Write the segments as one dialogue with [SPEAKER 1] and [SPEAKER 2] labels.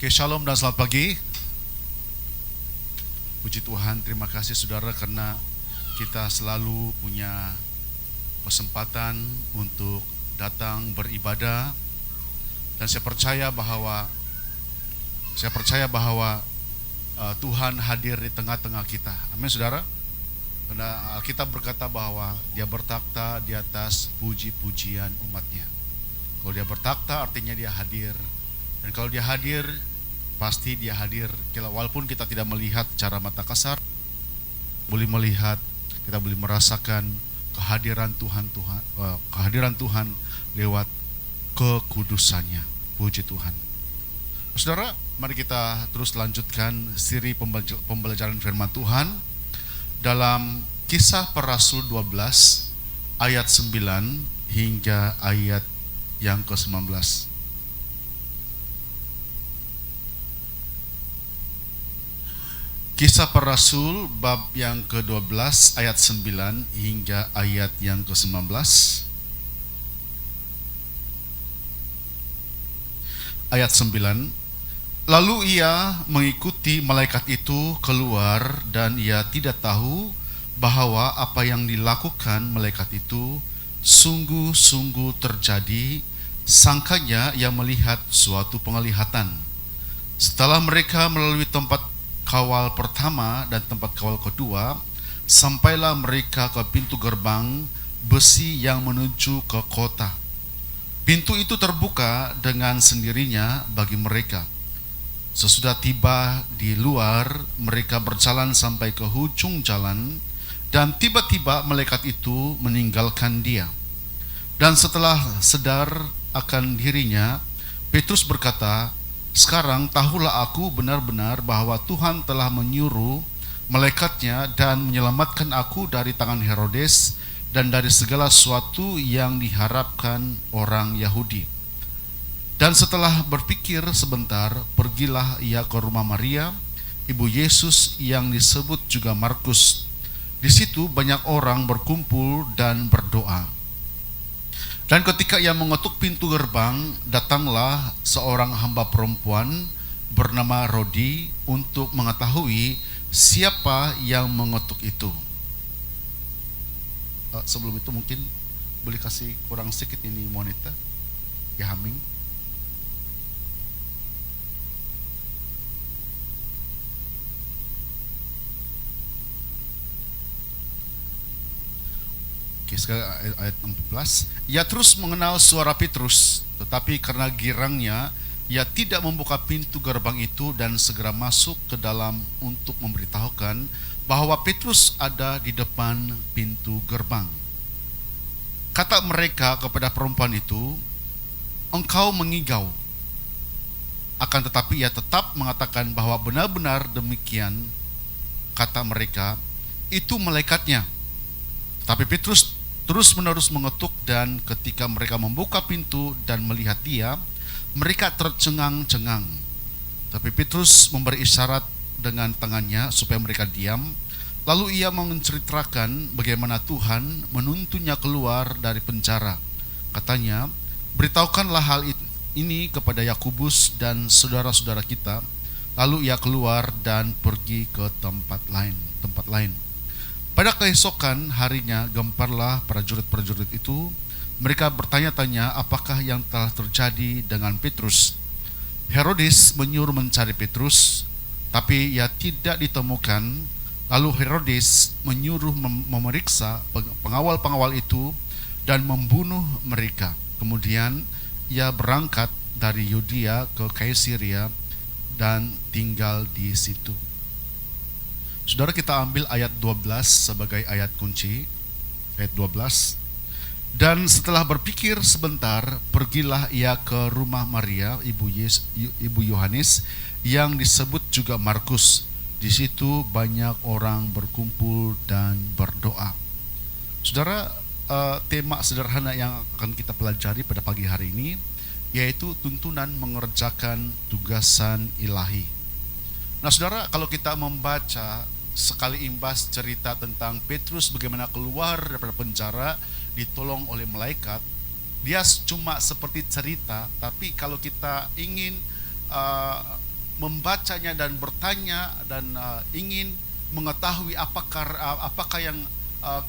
[SPEAKER 1] Oke, shalom dan selamat pagi. Puji Tuhan, terima kasih saudara karena kita selalu punya kesempatan untuk datang beribadah. Dan saya percaya bahwa Tuhan hadir di tengah-tengah kita. Amin saudara. Karena kita berkata bahwa Dia bertakhta di atas puji-pujian umatnya. Kalau Dia bertakhta artinya Dia hadir. Dan kalau Dia hadir, pasti Dia hadir. Walaupun kita tidak melihat secara mata kasar, boleh melihat, kita boleh merasakan kehadiran Tuhan lewat kekudusannya. Puji Tuhan. Saudara, mari kita terus lanjutkan siri pembelajaran firman Tuhan dalam Kisah Para Rasul 12 ayat 9 hingga ayat yang ke-19. Kisah Para Rasul bab yang ke-12 ayat 9 hingga ayat yang ke-19. Ayat 9. Lalu ia mengikuti malaikat itu keluar dan ia tidak tahu bahwa apa yang dilakukan malaikat itu sungguh-sungguh terjadi. Sangkanya ia melihat suatu penglihatan. Setelah mereka melalui tempat kawal pertama dan tempat kawal kedua, sampailah mereka ke pintu gerbang besi yang menuju ke kota. Pintu itu terbuka dengan sendirinya bagi mereka. Sesudah tiba di luar, mereka berjalan sampai ke ujung jalan, dan tiba-tiba malaikat itu meninggalkan dia. Dan setelah sadar akan dirinya, Petrus berkata, "Sekarang tahulah aku benar-benar bahwa Tuhan telah menyuruh malaikatnya dan menyelamatkan aku dari tangan Herodes dan dari segala sesuatu yang diharapkan orang Yahudi." Dan setelah berpikir sebentar, pergilah ia ke rumah Maria, ibu Yesus yang disebut juga Markus. Di situ banyak orang berkumpul dan berdoa. Dan ketika ia mengetuk pintu gerbang, datanglah seorang hamba perempuan bernama Rodi untuk mengetahui siapa yang mengetuk itu. Sebelum itu mungkin boleh kasih kurang sedikit ini monitor, ya humming. Oke, sekarang ayat 14. Ia terus mengenal suara Petrus, tetapi karena girangnya ia tidak membuka pintu gerbang itu dan segera masuk ke dalam untuk memberitahukan bahwa Petrus ada di depan pintu gerbang. Kata mereka kepada perempuan itu, "Engkau mengigau." Akan tetapi ia tetap mengatakan bahwa benar-benar demikian. Kata mereka, "Itu malaikatnya." Tapi Petrus terus-menerus mengetuk, dan ketika mereka membuka pintu dan melihat dia, mereka tercengang-cengang. Tapi Petrus memberi isyarat dengan tangannya supaya mereka diam. Lalu ia menceritakan bagaimana Tuhan menuntunnya keluar dari penjara. Katanya, "Beritahukanlah hal ini kepada Yakobus dan saudara-saudara kita." Lalu ia keluar dan pergi ke tempat lain. Pada keesokan harinya gemparlah prajurit-prajurit itu. Mereka bertanya-tanya apakah yang telah terjadi dengan Petrus. Herodes menyuruh mencari Petrus, tapi ia tidak ditemukan. Lalu Herodes menyuruh memeriksa pengawal-pengawal itu dan membunuh mereka. Kemudian ia berangkat dari Yudea ke Kaisarea dan tinggal di situ. Saudara, kita ambil ayat 12 sebagai ayat kunci. Ayat 12. Dan setelah berpikir sebentar, pergilah ia ke rumah Maria, ibu Yohanes, yang disebut juga Markus. Di situ banyak orang berkumpul dan berdoa. Saudara, tema sederhana yang akan kita pelajari pada pagi hari ini yaitu tuntunan mengerjakan tugasan ilahi. Nah saudara, kalau kita membaca sekali imbas cerita tentang Petrus bagaimana keluar daripada penjara, ditolong oleh malaikat, dia cuma seperti cerita. Tapi kalau kita ingin membacanya dan bertanya dan ingin mengetahui apakah yang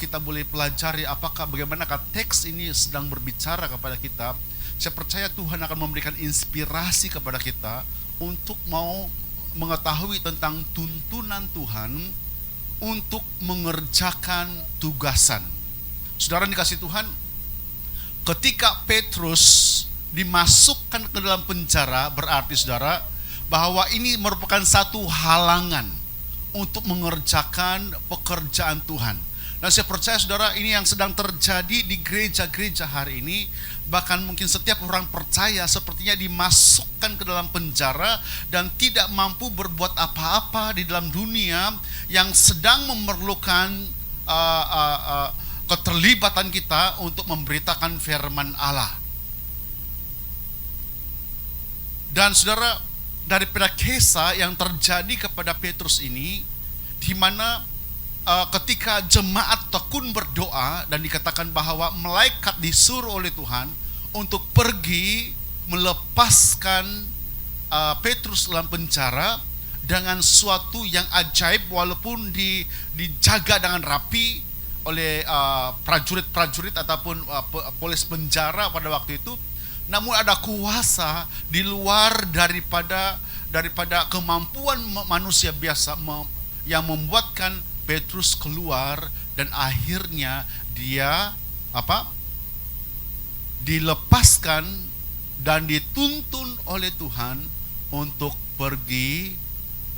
[SPEAKER 1] kita boleh pelajari, bagaimanakah teks ini sedang berbicara kepada kita. Saya percaya Tuhan akan memberikan inspirasi kepada kita untuk mau mengetahui tentang tuntunan Tuhan untuk mengerjakan tugasan. Saudara dikasih Tuhan, ketika Petrus dimasukkan ke dalam penjara, berarti saudara bahwa ini merupakan satu halangan untuk mengerjakan pekerjaan Tuhan. Dan saya percaya saudara, ini yang sedang terjadi di gereja-gereja hari ini. Bahkan mungkin setiap orang percaya sepertinya dimasukkan ke dalam penjara dan tidak mampu berbuat apa-apa di dalam dunia yang sedang memerlukan keterlibatan kita untuk memberitakan firman Allah. Dan saudara, daripada kisah yang terjadi kepada Petrus ini, di mana ketika jemaat tekun berdoa dan dikatakan bahwa malaikat disuruh oleh Tuhan untuk pergi melepaskan Petrus dalam penjara dengan suatu yang ajaib, walaupun dijaga dengan rapi oleh prajurit-prajurit ataupun polis penjara pada waktu itu, namun ada kuasa di luar daripada kemampuan manusia biasa yang membuatkan Petrus keluar, dan akhirnya dia dilepaskan dan dituntun oleh Tuhan untuk pergi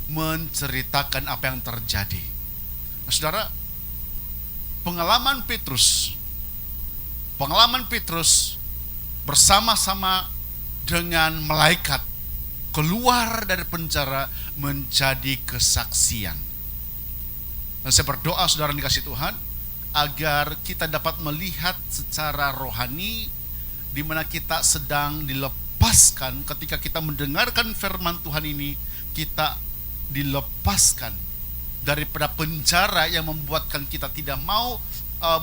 [SPEAKER 1] menceritakan apa yang terjadi. Nah, saudara, pengalaman Petrus bersama-sama dengan malaikat keluar dari penjara menjadi kesaksian. Dan saya berdoa saudara dikasih Tuhan, agar kita dapat melihat secara rohani di mana kita sedang dilepaskan. Ketika kita mendengarkan firman Tuhan ini, kita dilepaskan daripada penjara yang membuatkan kita tidak mau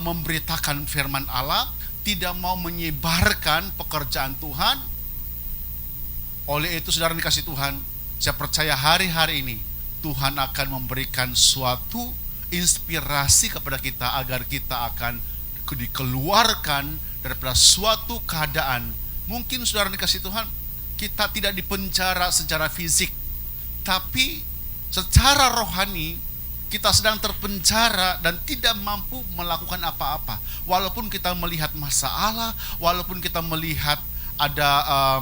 [SPEAKER 1] memberitakan firman Allah, tidak mau menyebarkan pekerjaan Tuhan. Oleh itu saudara dikasih Tuhan, saya percaya hari-hari ini Tuhan akan memberikan suatu inspirasi kepada kita agar kita akan dikeluarkan daripada suatu keadaan. Mungkin saudara dikasih Tuhan, kita tidak dipenjara secara fisik, tapi secara rohani kita sedang terpenjara dan tidak mampu melakukan apa-apa. Walaupun kita melihat masalah, walaupun kita melihat ada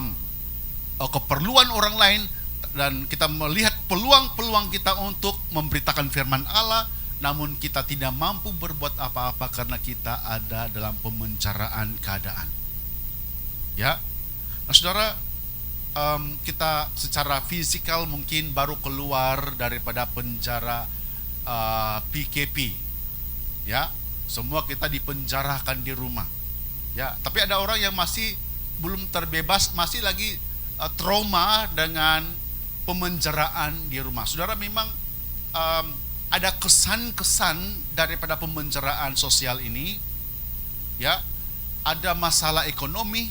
[SPEAKER 1] keperluan orang lain, dan kita melihat peluang-peluang kita untuk memberitakan firman Allah, namun kita tidak mampu berbuat apa-apa karena kita ada dalam pemenjaraan keadaan. Ya, nah saudara, kita secara fisikal mungkin baru keluar daripada penjara PKP. Ya, semua kita dipenjarakan di rumah. Ya, tapi ada orang yang masih belum terbebas, masih lagi trauma dengan pemenjaraan di rumah. Saudara, memang ada kesan-kesan daripada pemenjaraan sosial ini. Ya, ada masalah ekonomi,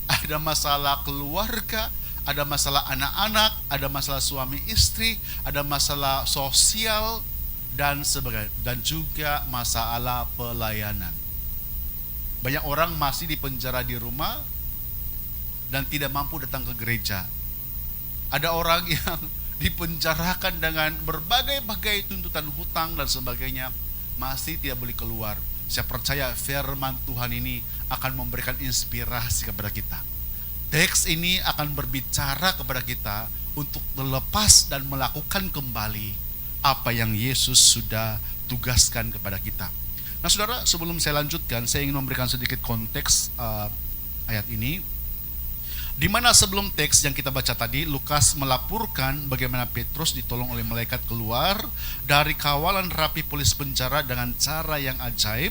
[SPEAKER 1] ada masalah keluarga, ada masalah anak-anak, ada masalah suami istri, ada masalah sosial dan sebagainya, dan juga masalah pelayanan. Banyak orang masih dipenjara di rumah dan tidak mampu datang ke gereja. Ada orang yang dipenjarakan dengan berbagai-bagai tuntutan hutang dan sebagainya, masih tidak boleh keluar. Saya percaya firman Tuhan ini akan memberikan inspirasi kepada kita. Teks ini akan berbicara kepada kita untuk melepas dan melakukan kembali apa yang Yesus sudah tugaskan kepada kita. Nah saudara, sebelum saya lanjutkan, saya ingin memberikan sedikit konteks ayat ini. Di mana sebelum teks yang kita baca tadi, Lukas melaporkan bagaimana Petrus ditolong oleh malaikat keluar dari kawalan rapi polis penjara dengan cara yang ajaib.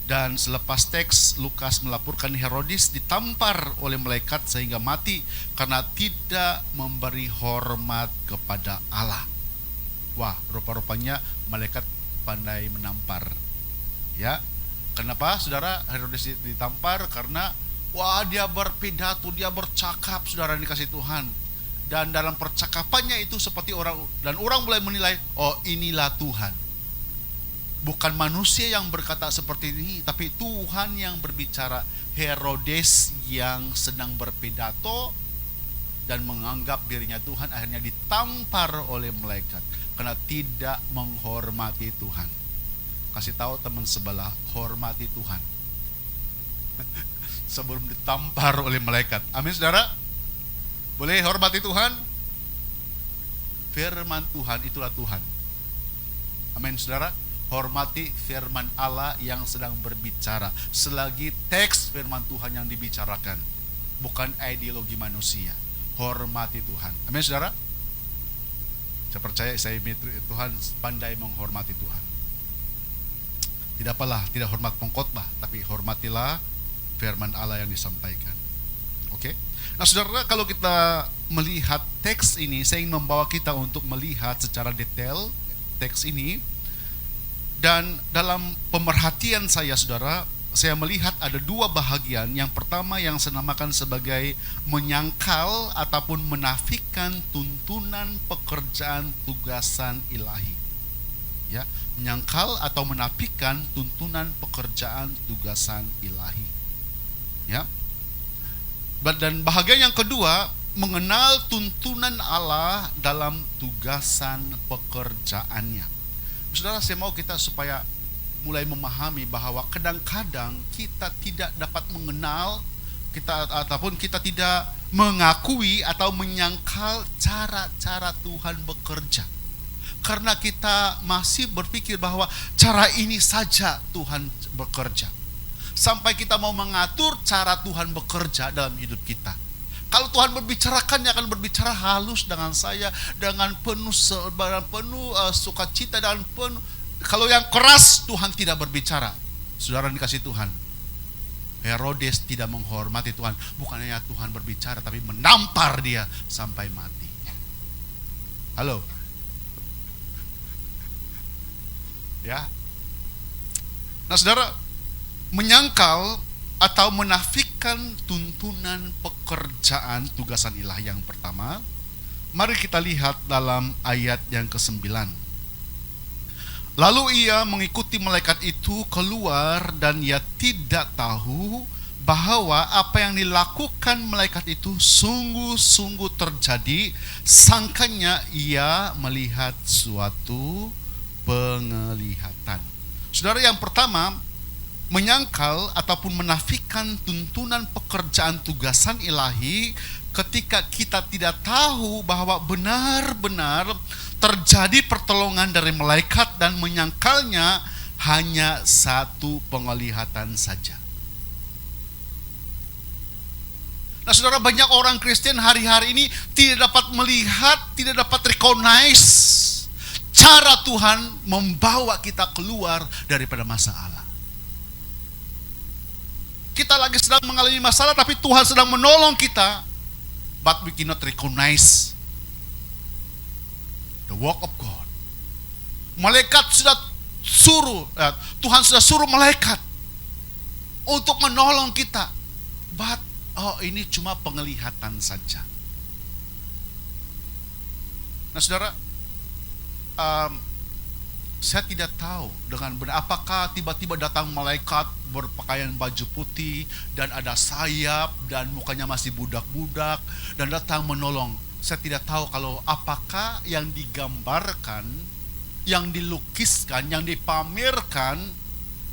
[SPEAKER 1] Dan selepas teks, Lukas melaporkan Herodes ditampar oleh malaikat sehingga mati karena tidak memberi hormat kepada Allah. Wah, rupa-rupanya malaikat pandai menampar. Ya, kenapa saudara Herodes ditampar? Karena wah, dia berpidato, dia bercakap, saudara dikasih Tuhan. dan dalam percakapannya itu seperti orang, dan orang mulai menilai, oh inilah Tuhan. Bukan manusia yang berkata seperti ini, tapi Tuhan yang berbicara. Herodes yang sedang berpidato dan menganggap dirinya Tuhan akhirnya ditampar oleh malaikat karena tidak menghormati Tuhan. Kasih tahu teman sebelah, hormati Tuhan sebelum ditampar oleh malaikat. Amin saudara? Boleh hormati Tuhan? Firman Tuhan itulah Tuhan. Amin saudara? Hormati firman Allah yang sedang berbicara. Selagi teks firman Tuhan yang dibicarakan, bukan ideologi manusia. Hormati Tuhan. Amin saudara? Saya percaya Tuhan pandai menghormati Tuhan. Tidak apalah, tidak hormat pengkhotbah, tapi hormatilah firman Allah yang disampaikan. Oke? Nah saudara, kalau kita melihat teks ini, saya ingin membawa kita untuk melihat secara detail teks ini. Dan dalam pemerhatian saya saudara, saya melihat ada dua bahagian. Yang pertama yang saya namakan sebagai menyangkal ataupun menafikan tuntunan pekerjaan tugasan ilahi. Ya, menyangkal atau menafikan tuntunan pekerjaan tugasan ilahi. Ya. Dan bahagian yang kedua, mengenal tuntunan Allah dalam tugasan pekerjaannya. Saudara, saya mau kita supaya mulai memahami bahwa kadang-kadang kita tidak dapat mengenal ataupun kita tidak mengakui atau menyangkal cara-cara Tuhan bekerja. Karena kita masih berpikir bahwa cara ini saja Tuhan bekerja. Sampai kita mau mengatur cara Tuhan bekerja dalam hidup kita. Kalau Tuhan berbicarakan, dia akan berbicara halus dengan saya, dengan penuh sukacita, dengan penuh. Kalau yang keras, Tuhan tidak berbicara. Saudara dikasih Tuhan, Herodes tidak menghormati Tuhan. Bukan hanya Tuhan berbicara, tapi menampar dia sampai mati. Halo? Ya. Nah saudara, menyangkal atau menafikan tuntunan pekerjaan tugasan ilahi yang pertama, mari kita lihat dalam ayat yang ke-9. Lalu ia mengikuti malaikat itu keluar, dan ia tidak tahu bahwa apa yang dilakukan malaikat itu sungguh-sungguh terjadi. Sangkanya ia melihat suatu penglihatan. Saudara, yang pertama, menyangkal ataupun menafikan tuntunan pekerjaan tugasan ilahi ketika kita tidak tahu bahwa benar-benar terjadi pertolongan dari malaikat dan menyangkalnya hanya satu penglihatan saja. Nah saudara, banyak orang Kristen hari-hari ini tidak dapat melihat, tidak dapat recognize cara Tuhan membawa kita keluar daripada masalah. Kita lagi sedang mengalami masalah, tapi Tuhan sedang menolong kita, but we cannot recognize the work of God. Malaikat sudah suruh, Tuhan sudah suruh malaikat untuk menolong kita, but ini cuma penglihatan saja. Nah saudara, saya tidak tahu dengan benar apakah tiba-tiba datang malaikat berpakaian baju putih dan ada sayap dan mukanya masih budak-budak dan datang menolong. Saya tidak tahu kalau apakah yang digambarkan, yang dilukiskan, yang dipamerkan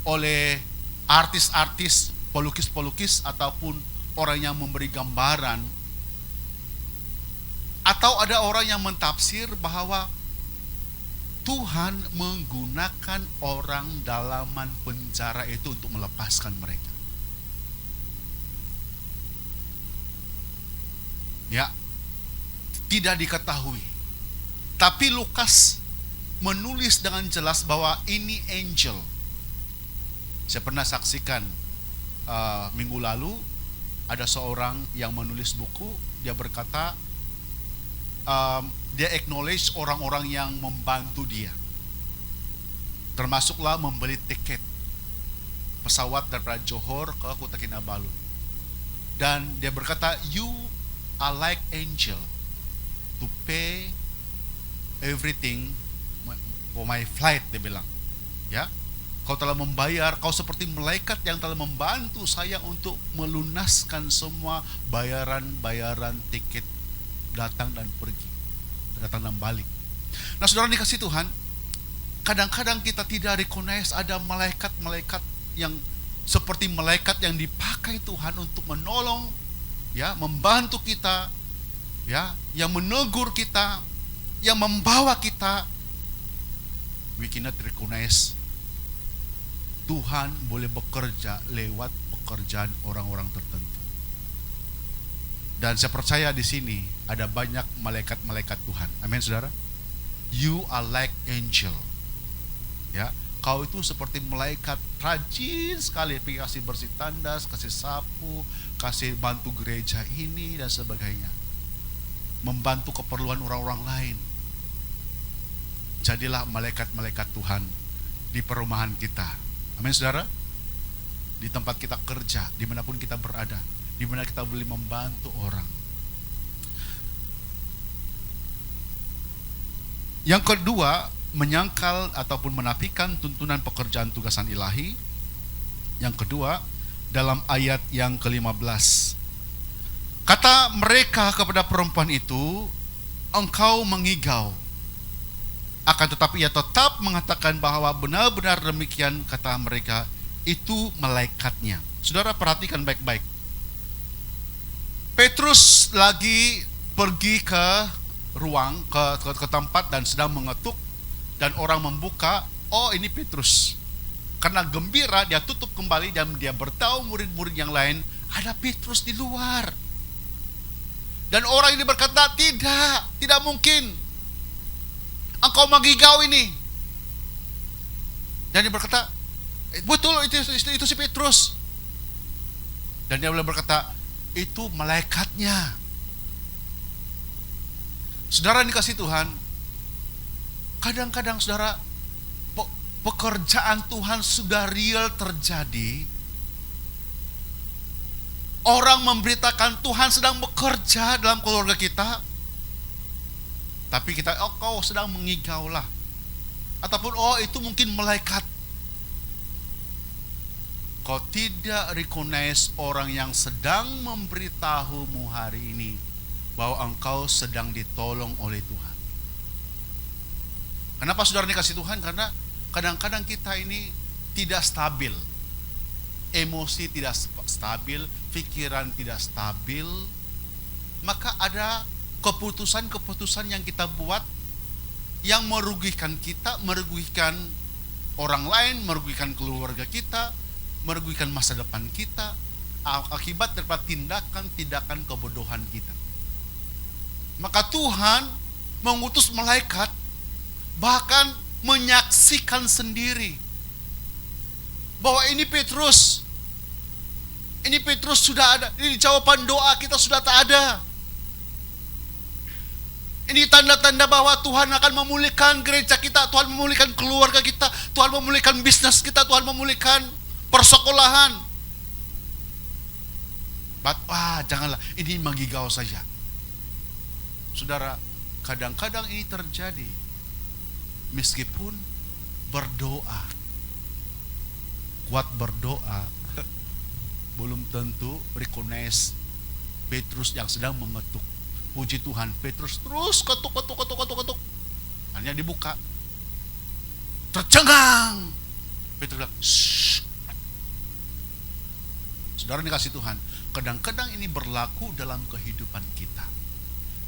[SPEAKER 1] oleh artis-artis, pelukis-pelukis ataupun orang yang memberi gambaran, atau ada orang yang mentafsir bahwa Tuhan menggunakan orang dalaman penjara itu untuk melepaskan mereka. Ya, tidak diketahui. Tapi Lukas menulis dengan jelas bahwa ini angel. Saya pernah saksikan minggu lalu ada seorang yang menulis buku. Dia berkata, dia acknowledge orang-orang yang membantu dia, termasuklah membeli tiket pesawat dari Johor ke Kota Kinabalu. Dan dia berkata, you are like angel. to pay everything for my flight, dia bilang. Ya, kau telah membayar, kau seperti malaikat yang telah membantu saya untuk melunaskan semua bayaran-bayaran tiket datang dan pergi, datang dan balik. Nah, saudara dikasih Tuhan, kadang-kadang kita tidak recognize ada malaikat-malaikat yang seperti malaikat yang dipakai Tuhan untuk menolong, ya, membantu kita, ya, yang menegur kita, yang membawa kita. We cannot recognize Tuhan boleh bekerja lewat pekerjaan orang-orang tertentu. Dan saya percaya di sini ada banyak malaikat-malaikat Tuhan. Amin, saudara. You are like angel. Ya, kau itu seperti malaikat, rajin sekali, kasih bersih tandas, kasih sapu, kasih bantu gereja ini dan sebagainya, membantu keperluan orang-orang lain. Jadilah malaikat-malaikat Tuhan di perumahan kita. Amin, saudara. Di tempat kita kerja, dimanapun kita berada, dimana kita boleh membantu orang. Yang kedua, menyangkal ataupun menafikan tuntunan pekerjaan tugasan ilahi. Yang kedua, dalam ayat yang ke-15, kata mereka kepada perempuan itu, engkau mengigau. Akan tetapi ia tetap mengatakan bahwa benar-benar demikian kata mereka, itu malaikatnya. Saudara perhatikan baik-baik. Petrus lagi pergi ke ruang, ke tempat dan sedang mengetuk, dan orang membuka, oh ini Petrus. Karena gembira dia tutup kembali dan dia beritahu murid-murid yang lain, ada Petrus di luar. Dan orang ini berkata, tidak mungkin, engkau mengigau ini. Dan dia berkata, betul, itu si Petrus. Dan dia boleh berkata, itu malaikatnya. Saudara dikasih Tuhan, kadang-kadang saudara, pekerjaan Tuhan sudah real terjadi. Orang memberitakan Tuhan sedang bekerja dalam keluarga kita, tapi kita, oh kau sedang mengigau lah, ataupun oh itu mungkin malaikat. Kau tidak recognize orang yang sedang memberitahumu hari ini bahwa engkau sedang ditolong oleh Tuhan. Kenapa saudara dikasih Tuhan? Karena kadang-kadang kita ini tidak stabil, emosi tidak stabil, pikiran tidak stabil, maka ada keputusan-keputusan yang kita buat yang merugikan kita, merugikan orang lain, merugikan keluarga kita, merugikan masa depan kita, akibat daripada tindakan-tindakan kebodohan kita. Maka Tuhan mengutus malaikat, bahkan menyaksikan sendiri bahwa ini Petrus sudah ada, ini jawaban doa kita sudah tak ada. Ini tanda-tanda bahwa Tuhan akan memulihkan gereja kita, Tuhan memulihkan keluarga kita, Tuhan memulihkan bisnis kita, Tuhan memulihkan persekolahan. Janganlah, ini menggigau saja. Saudara, kadang-kadang ini terjadi meskipun berdoa, kuat berdoa, belum tentu recognize Petrus yang sedang mengetuk. Puji Tuhan, Petrus terus ketuk. Hanya dibuka, tercengang. Petrus bilang, shh. Saudara dikasih Tuhan, kadang-kadang ini berlaku dalam kehidupan kita.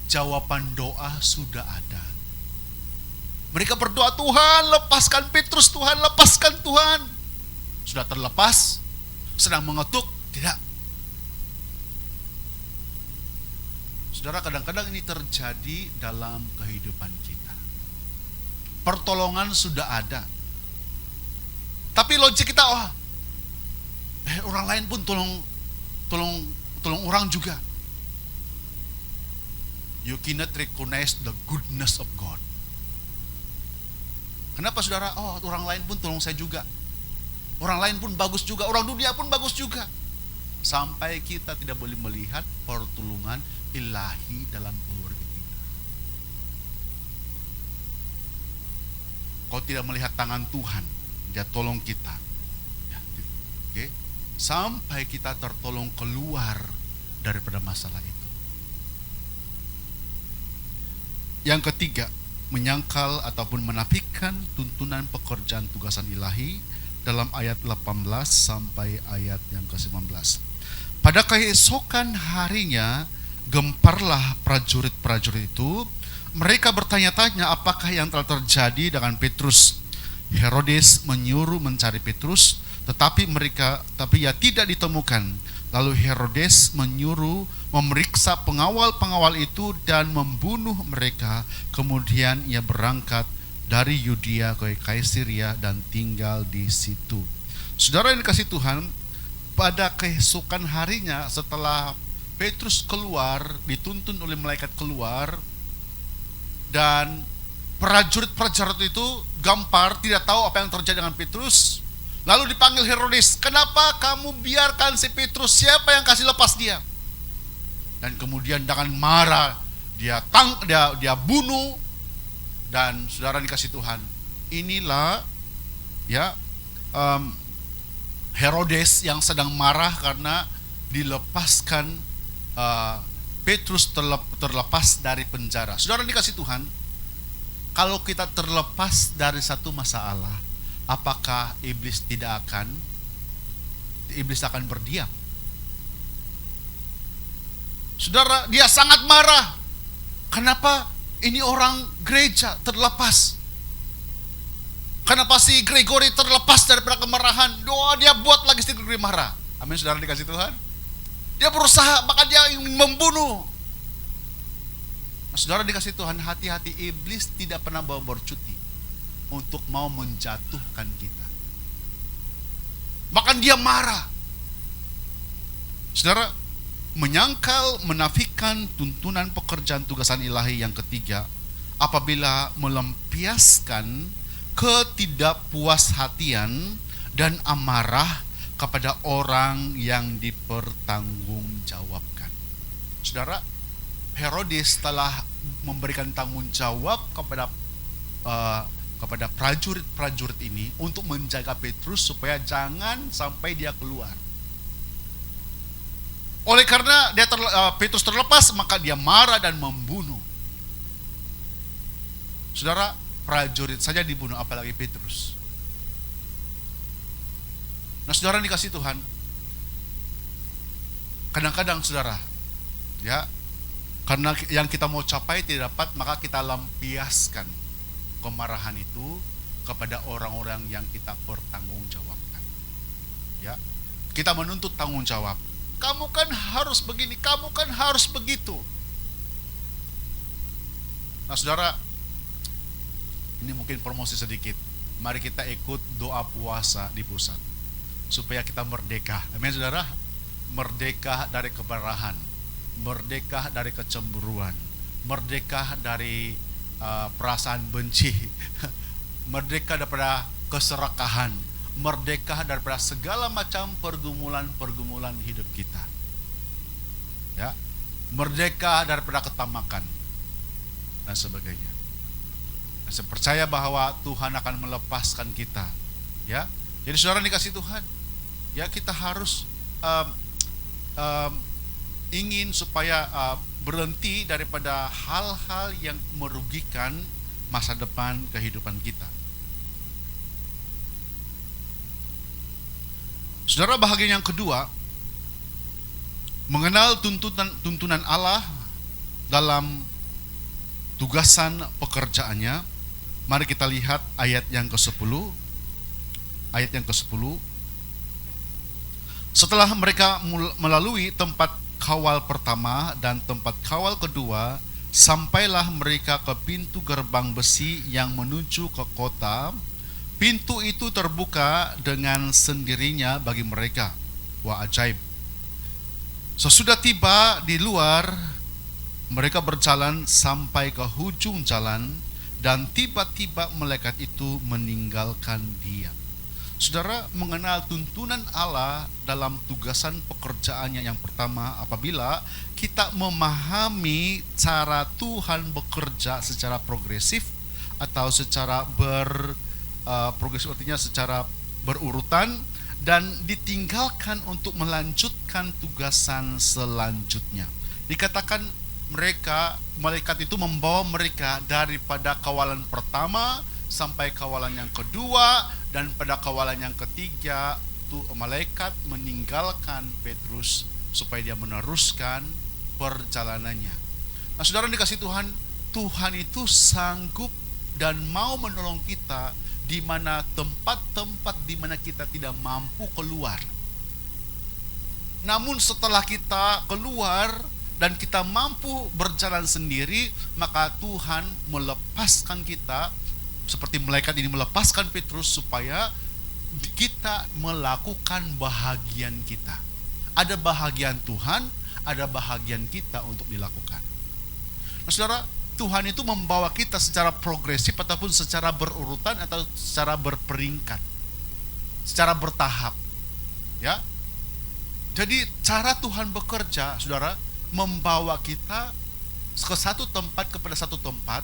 [SPEAKER 1] Jawaban doa sudah ada. Mereka berdoa, Tuhan lepaskan Petrus, Tuhan lepaskan Tuhan. Sudah terlepas, sedang mengetuk, tidak. Saudara, kadang-kadang ini terjadi dalam kehidupan kita. Pertolongan sudah ada, tapi logik kita, orang lain pun tolong orang juga. You cannot recognize the goodness of God. Kenapa saudara? Orang lain pun tolong saya juga, orang lain pun bagus juga, orang dunia pun bagus juga. Sampai kita tidak boleh melihat pertolongan ilahi dalam keluarga kita. kau tidak melihat tangan Tuhan, Dia tolong kita. Ya, oke. Sampai kita tertolong keluar daripada masalah itu. Yang ketiga, menyangkal ataupun menafikan tuntunan pekerjaan tugasan ilahi dalam ayat 18 sampai ayat yang ke-19. Pada keesokan harinya, gemparlah prajurit-prajurit itu. Mereka bertanya-tanya apakah yang telah terjadi dengan Petrus. Herodes menyuruh mencari Petrus, tetapi ia tidak ditemukan. Lalu Herodes menyuruh memeriksa pengawal-pengawal itu dan membunuh mereka. Kemudian ia berangkat dari Yudea ke Kaisaria dan tinggal di situ. Saudara yang dikasihi Tuhan, pada keesokan harinya setelah Petrus keluar, dituntun oleh malaikat keluar, dan prajurit-prajurit itu gampar, tidak tahu apa yang terjadi dengan Petrus. Lalu dipanggil Herodes, kenapa kamu biarkan si Petrus? Siapa yang kasih lepas dia? Dan kemudian dengan marah dia bunuh. Dan saudara dikasih Tuhan, inilah ya Herodes yang sedang marah karena dilepaskan Petrus terlepas dari penjara. Saudara dikasih Tuhan, kalau kita terlepas dari satu masalah, apakah iblis akan berdiam? Saudara, dia sangat marah. Kenapa ini orang gereja terlepas? Kenapa si Gregory terlepas daripada kemarahan? Dia buat lagi si Gregory marah. Amin, saudara dikasih Tuhan. Dia berusaha, maka dia ingin membunuh. Nah, saudara dikasih Tuhan, hati-hati, iblis tidak pernah bawa bercuti untuk mau menjatuhkan kita. Maka dia marah. Saudara, menyangkal, menafikan tuntunan pekerjaan tugasan ilahi yang ketiga, apabila melampiaskan ketidakpuashatian dan amarah kepada orang yang dipertanggungjawabkan. Saudara, Herodes telah memberikan tanggung jawab kepada prajurit-prajurit ini untuk menjaga Petrus supaya jangan sampai dia keluar. Oleh karena Petrus terlepas, maka dia marah dan membunuh. Saudara, prajurit saja dibunuh, apalagi Petrus. Nah, saudara dikasih Tuhan, kadang-kadang saudara, ya, karena yang kita mau capai tidak dapat, maka kita lampiaskan kemarahan itu kepada orang-orang yang kita pertanggungjawabkan. Ya, kita menuntut tanggung jawab. Kamu kan harus begini, kamu kan harus begitu. Nah, saudara, ini mungkin promosi sedikit. Mari kita ikut doa puasa di pusat supaya kita merdeka. Amin, saudara. Merdeka dari kemarahan, merdeka dari kecemburuan, merdeka dari perasaan benci, merdeka daripada keserakahan, merdeka daripada segala macam pergumulan hidup kita. Ya, merdeka daripada ketamakan dan sebagainya. Saya percaya bahwa Tuhan akan melepaskan kita. Ya, jadi saudara dikasih Tuhan, ya, kita harus ingin supaya berhenti daripada hal-hal yang merugikan masa depan kehidupan kita. Saudara, bahagian yang kedua, mengenal tuntunan Allah dalam tugasan pekerjaannya. Mari kita lihat ayat yang ke-10. Ayat yang ke-10. Setelah mereka melalui tempat kawal pertama dan tempat kawal kedua, sampailah mereka ke pintu gerbang besi yang menuju ke kota. Pintu itu terbuka dengan sendirinya bagi mereka. Wah, ajaib. Sesudah tiba di luar, mereka berjalan sampai ke hujung jalan, dan tiba-tiba malaikat itu meninggalkan dia. Saudara, mengenal tuntunan Allah dalam tugasan pekerjaannya yang pertama, apabila kita memahami cara Tuhan bekerja secara progresif, atau secara progresif, artinya secara berurutan, dan ditinggalkan untuk melanjutkan tugasan selanjutnya. Dikatakan malaikat itu membawa mereka daripada kawalan pertama sampai kawalan yang kedua, dan pada kawalan yang ketiga tuh malaikat meninggalkan Petrus supaya dia meneruskan perjalanannya. Nah, saudara dikasih Tuhan, Tuhan itu sanggup dan mau menolong kita di mana tempat-tempat di mana kita tidak mampu keluar. Namun setelah kita keluar dan kita mampu berjalan sendiri, maka Tuhan melepaskan kita, seperti malaikat ini melepaskan Petrus, supaya kita melakukan bahagian kita. Ada bahagian Tuhan, ada bahagian kita untuk dilakukan. Nah, saudara, Tuhan itu membawa kita secara progresif ataupun secara berurutan atau secara berperingkat, secara bertahap, ya. Jadi cara Tuhan bekerja, saudara, membawa kita ke satu tempat kepada satu tempat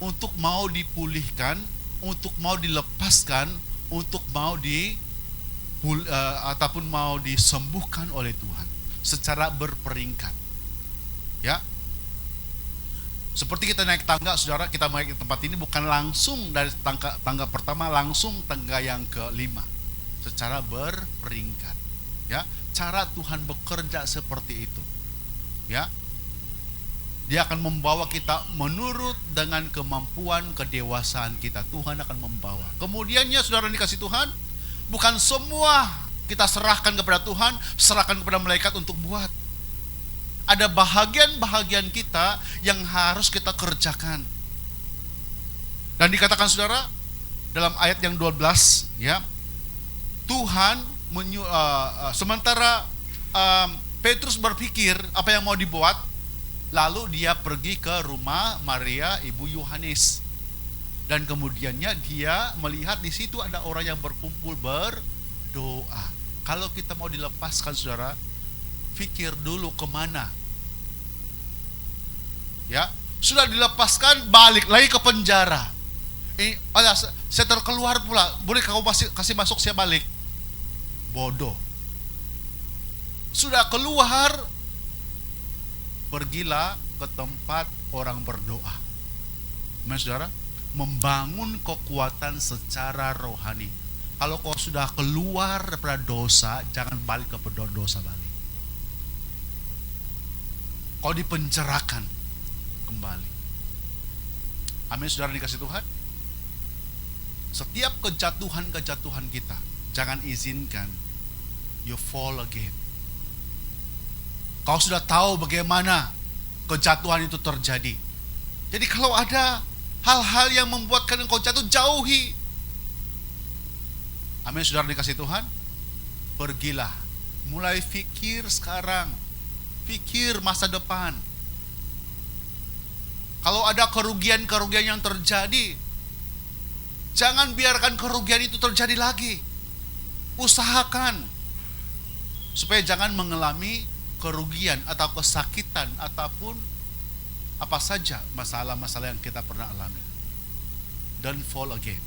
[SPEAKER 1] untuk mau dipulihkan, untuk mau dilepaskan, untuk mau ataupun mau disembuhkan oleh Tuhan secara berperingkat, ya. Seperti kita naik tangga, saudara, kita naik ke tempat ini bukan langsung dari tangga pertama langsung tangga yang kelima, secara berperingkat, ya. Cara Tuhan bekerja seperti itu, ya. Dia akan membawa kita menurut dengan kemampuan kedewasaan kita. Tuhan akan membawa. Kemudiannya, saudara dikasih Tuhan, bukan semua kita serahkan kepada Tuhan, serahkan kepada malaikat untuk buat. Ada bahagian-bahagian kita yang harus kita kerjakan. Dan dikatakan, saudara, dalam ayat yang 12, ya, Tuhan sementara Petrus berpikir apa yang mau dibuat, lalu dia pergi ke rumah Maria ibu Yohanes, dan kemudiannya dia melihat di situ ada orang yang berkumpul berdoa. Kalau kita mau dilepaskan, saudara, pikir dulu kemana, ya. Sudah dilepaskan, balik lagi ke penjara. Saya terkeluar pula, boleh kau kasih masuk, saya balik. Bodoh. Sudah keluar, pergilah ke tempat orang berdoa. Saudara, membangun kekuatan secara rohani. Kalau kau sudah keluar daripada dosa, jangan balik ke dosa balik. Kau dipenjarakan kembali. Amin, saudara dikasih Tuhan. Setiap kejatuhan kita, jangan izinkan you fall again. Kau sudah tahu bagaimana kejatuhan itu terjadi. Jadi kalau ada hal-hal yang membuatkan engkau jatuh, jauhi. Amin, saudara dikasih Tuhan. Pergilah, mulai pikir sekarang, pikir masa depan. Kalau ada kerugian-kerugian yang terjadi, jangan biarkan kerugian itu terjadi lagi. Usahakan supaya jangan mengalami kerugian atau kesakitan ataupun apa saja masalah-masalah yang kita pernah alami. Don't fall again,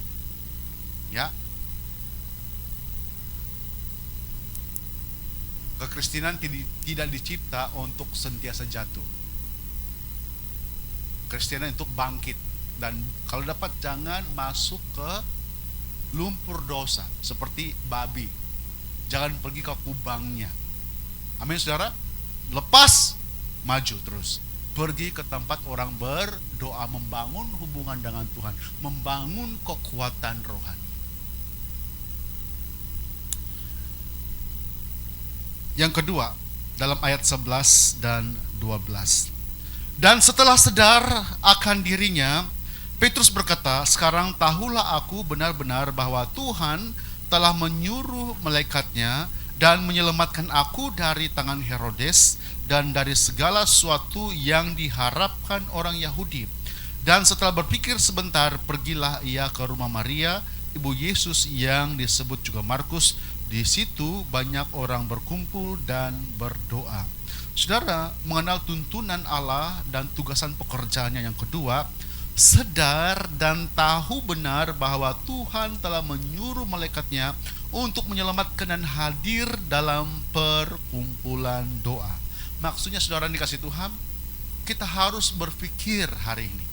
[SPEAKER 1] ya. Kekristenan tidak dicipta untuk sentiasa jatuh. Kekristenan untuk bangkit, dan kalau dapat jangan masuk ke lumpur dosa seperti babi. Jangan pergi ke kubangnya. Amin, saudara. Lepas, maju terus. Pergi ke tempat orang berdoa, membangun hubungan dengan Tuhan, membangun kekuatan rohani. Yang kedua, dalam ayat 11 dan 12. Dan setelah sadar akan dirinya, Petrus berkata, sekarang tahulah aku benar-benar bahwa Tuhan telah menyuruh malaikatnya dan menyelamatkan aku dari tangan Herodes dan dari segala sesuatu yang diharapkan orang Yahudi. Dan setelah berpikir sebentar, pergilah ia ke rumah Maria, ibu Yesus yang disebut juga Markus. Di situ banyak orang berkumpul dan berdoa. Saudara, mengenal tuntunan Allah dan tugasan pekerjaannya yang kedua, sadar dan tahu benar bahwa Tuhan telah menyuruh malaikatnya untuk menyelamatkan dan hadir dalam perkumpulan doa. Maksudnya saudara dikasih Tuhan, kita harus berpikir hari ini.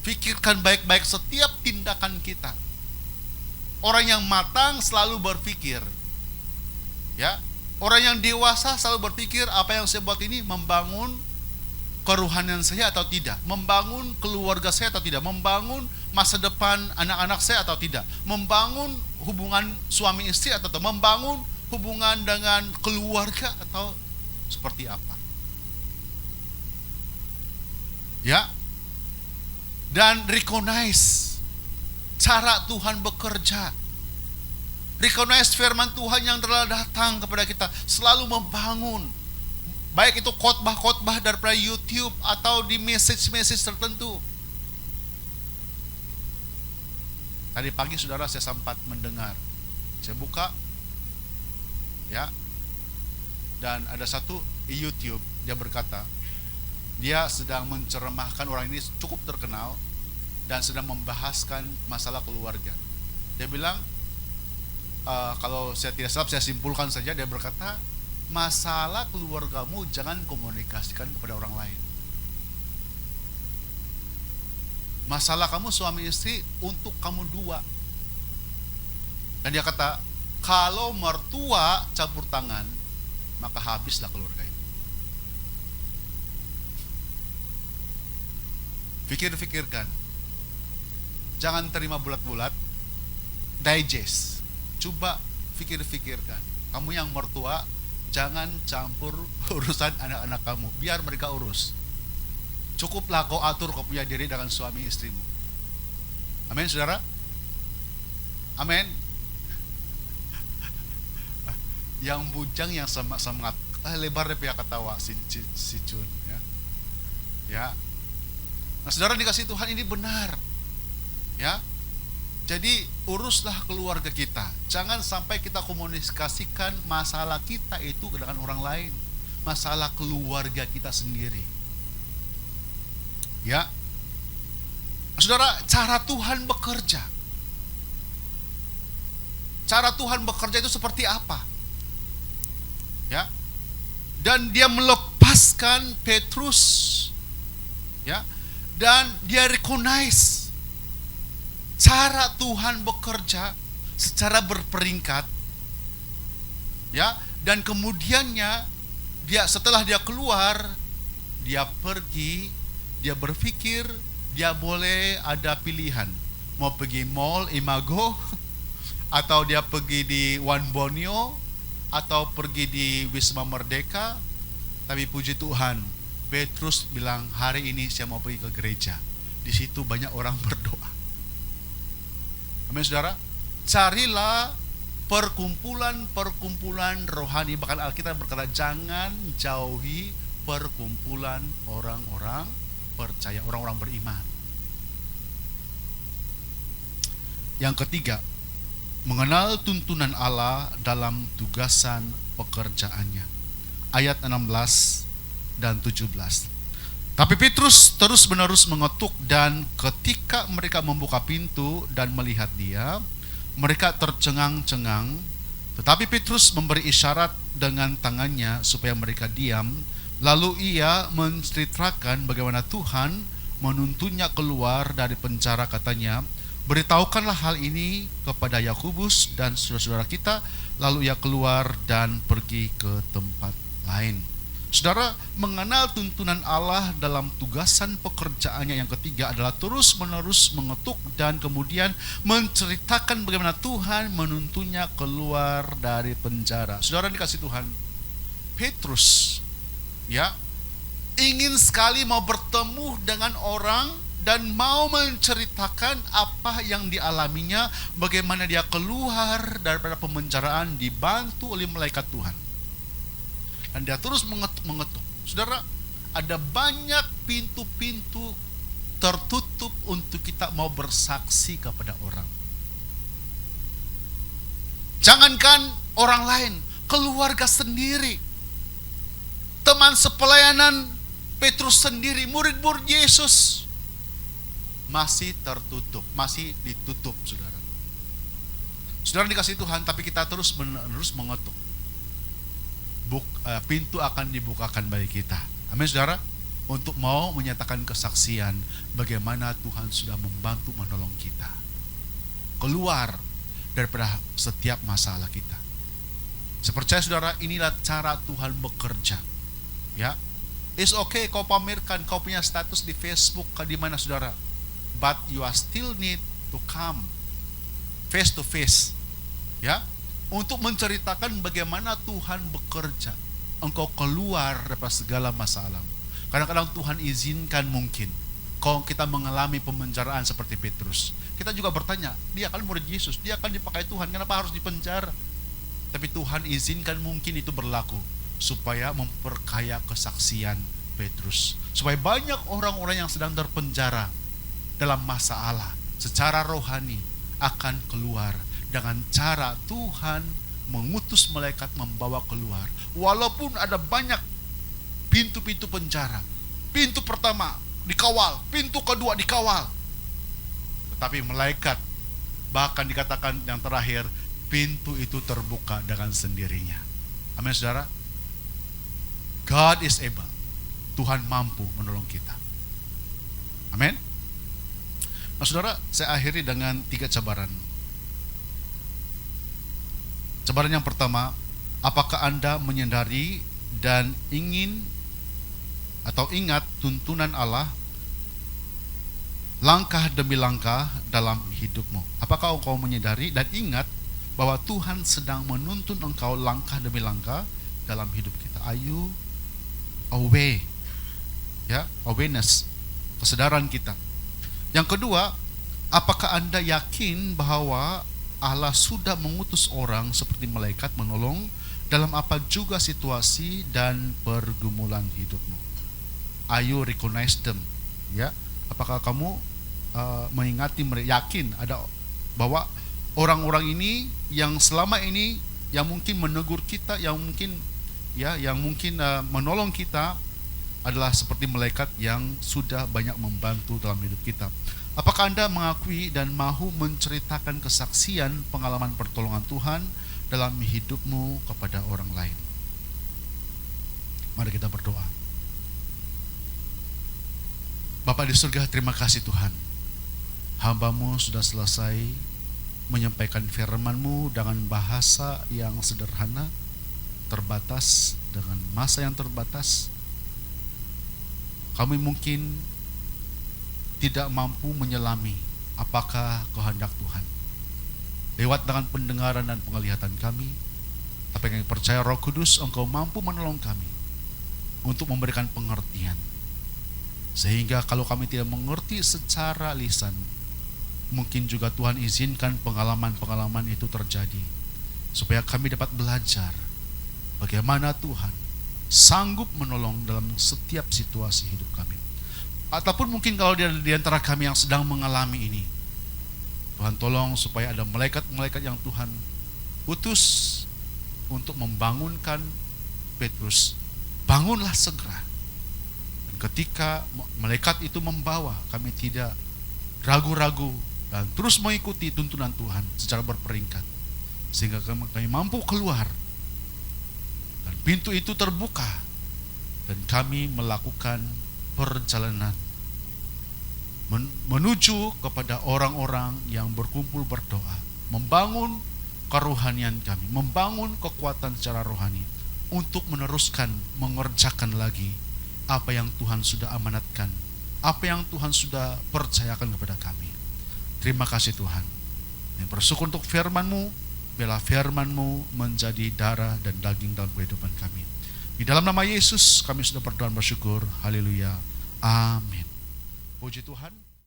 [SPEAKER 1] Pikirkan baik-baik setiap tindakan kita. Orang yang matang selalu berpikir, ya. Orang yang dewasa selalu berpikir, apa yang saya buat ini membangun kerohanian saya atau tidak, membangun keluarga saya atau tidak, membangun masa depan anak-anak saya atau tidak, membangun hubungan suami istri atau tidak, membangun hubungan dengan keluarga atau seperti apa. Ya. Dan recognize cara Tuhan bekerja. Recognize firman Tuhan yang telah datang kepada kita, selalu membangun. Baik itu khotbah-khotbah daripada YouTube atau di message-message tertentu. Tadi pagi saudara saya sempat mendengar. Saya buka, ya, dan ada satu di YouTube, dia berkata, dia sedang menceramahkan, orang ini cukup terkenal dan sedang membahaskan masalah keluarga. Dia bilang, kalau saya tidak salah, saya simpulkan saja, dia berkata, masalah keluargamu jangan komunikasikan kepada orang lain. Masalah kamu suami istri untuk kamu dua. Dan dia kata, kalau mertua campur tangan, maka habislah keluarga itu. Pikir-pikirkan. Jangan terima bulat-bulat. Digest. Coba pikir-pikirkan. Kamu yang mertua, jangan campur urusan anak-anak kamu. Biar mereka urus. Cukuplah kau atur kau punya diri dengan suami istrimu. Amin, saudara? Amin. Yang bujang, yang semangat, lebar deh pihak ketawa si Jun, ya. Ya. Nah, saudara dikasih Tuhan, ini benar. Ya. Jadi uruslah keluarga kita. Jangan sampai kita komunikasikan masalah kita itu dengan orang lain. Masalah keluarga kita sendiri. Ya. Saudara, cara Tuhan bekerja. Cara Tuhan bekerja itu seperti apa? Ya. Dan dia melepaskan Petrus, ya. Dan dia recognize cara Tuhan bekerja secara berperingkat, ya. Dan kemudiannya dia, setelah dia keluar, dia pergi, dia berpikir, dia boleh ada pilihan, mau pergi mall Imago, atau dia pergi di One Borneo, atau pergi di Wisma Merdeka. Tapi puji Tuhan, Petrus bilang, hari ini saya mau pergi ke gereja. Di situ banyak orang berdoa. Amin, saudara. Carilah perkumpulan-perkumpulan rohani. Bahkan Alkitab berkata, jangan jauhi perkumpulan orang-orang percaya, orang-orang beriman. Yang ketiga, mengenal tuntunan Allah dalam tugasan pekerjaannya. Ayat 16 dan 17. Tapi Petrus terus-menerus mengetuk, dan ketika mereka membuka pintu dan melihat dia, mereka tercengang-cengang. Tetapi Petrus memberi isyarat dengan tangannya supaya mereka diam. Lalu ia menceritakan bagaimana Tuhan menuntunnya keluar dari penjara. Katanya, beritahukanlah hal ini kepada Yakobus dan saudara-saudara kita. Lalu ia keluar dan pergi ke tempat lain. Saudara, mengenal tuntunan Allah dalam tugasan pekerjaannya yang ketiga adalah terus-menerus mengetuk dan kemudian menceritakan bagaimana Tuhan menuntunnya keluar dari penjara. Saudara dikasih Tuhan, Petrus, ya, ingin sekali mau bertemu dengan orang dan mau menceritakan apa yang dialaminya, bagaimana dia keluar daripada pemenjaraan dibantu oleh malaikat Tuhan. Dan dia terus mengetuk. Saudara, ada banyak pintu-pintu tertutup untuk kita mau bersaksi kepada orang. Jangankan orang lain, keluarga sendiri, teman sepelayanan Petrus sendiri, murid-murid Yesus. masih tertutup, masih ditutup, saudara. Saudara dikasih Tuhan, tapi kita terus menerus mengetuk. Pintu akan dibukakan bagi kita. Amin, saudara. Untuk mau menyatakan kesaksian bagaimana Tuhan sudah membantu menolong kita keluar daripada setiap masalah kita. Saya percaya, saudara, inilah cara Tuhan bekerja. Ya, it's okay kau pamerkan kau punya status di Facebook di mana, saudara, but you are still need to come face to face, ya, untuk menceritakan bagaimana Tuhan bekerja. Engkau keluar daripada segala masalah. Kadang-kadang Tuhan izinkan mungkin kita mengalami pemenjaraan seperti Petrus. Kita juga bertanya, dia kan murid Yesus, dia kan dipakai Tuhan, kenapa harus dipenjara? Tapi Tuhan izinkan mungkin itu berlaku supaya memperkaya kesaksian Petrus, supaya banyak orang-orang yang sedang terpenjara dalam masalah secara rohani akan keluar dengan cara Tuhan mengutus malaikat membawa keluar. Walaupun ada banyak pintu-pintu penjara, pintu pertama dikawal, pintu kedua dikawal, tetapi malaikat, bahkan dikatakan yang terakhir, pintu itu terbuka dengan sendirinya. Amin, saudara. God is able. Tuhan mampu menolong kita. Amin. Nah, saudara, saya akhiri dengan 3 cabaran. Cabaran yang pertama, apakah Anda menyadari dan ingin atau ingat tuntunan Allah langkah demi langkah dalam hidupmu? Apakah engkau menyadari dan ingat bahwa Tuhan sedang menuntun engkau langkah demi langkah dalam hidup kita? Are you aware? Ya, awareness, kesadaran kita. Yang kedua, apakah Anda yakin bahwa Allah sudah mengutus orang seperti malaikat menolong dalam apa juga situasi dan pergumulan hidupmu? Are you recognize them? Ya, apakah kamu mengingati mereka, yakin ada bahwa orang-orang ini yang selama ini yang mungkin menegur kita, yang mungkin menolong kita adalah seperti malaikat yang sudah banyak membantu dalam hidup kita. Apakah Anda mengakui dan mahu menceritakan kesaksian pengalaman pertolongan Tuhan dalam hidupmu kepada orang lain? Mari kita berdoa. Bapa di surga, terima kasih Tuhan. Hamba-Mu sudah selesai menyampaikan firman-Mu dengan bahasa yang sederhana, terbatas, dengan masa yang terbatas. Kami mungkin tidak mampu menyelami apakah kehendak Tuhan lewat dengan pendengaran dan penglihatan kami, tapi kami percaya Roh Kudus Engkau mampu menolong kami untuk memberikan pengertian, sehingga kalau kami tidak mengerti secara lisan, mungkin juga Tuhan izinkan pengalaman-pengalaman itu terjadi, supaya kami dapat belajar bagaimana Tuhan sanggup menolong dalam setiap situasi hidup kami. Ataupun mungkin kalau di antara kami yang sedang mengalami ini, Tuhan tolong supaya ada malaikat-malaikat yang Tuhan utus untuk membangunkan Petrus. Bangunlah segera. Dan ketika malaikat itu membawa, kami tidak ragu-ragu dan terus mengikuti tuntunan Tuhan secara berperingkat, sehingga kami mampu keluar dan pintu itu terbuka dan kami melakukan perjalanan menuju kepada orang-orang yang berkumpul berdoa, membangun kerohanian kami, membangun kekuatan secara rohani untuk meneruskan mengerjakan lagi apa yang Tuhan sudah amanatkan, apa yang Tuhan sudah percayakan kepada kami. Terima kasih Tuhan. Kami bersyukur untuk firman-Mu, biarlah firman-Mu menjadi darah dan daging dalam kehidupan kami. Di dalam nama Yesus kami sudah berdoa dan bersyukur. Haleluya. Amin. Puji Tuhan.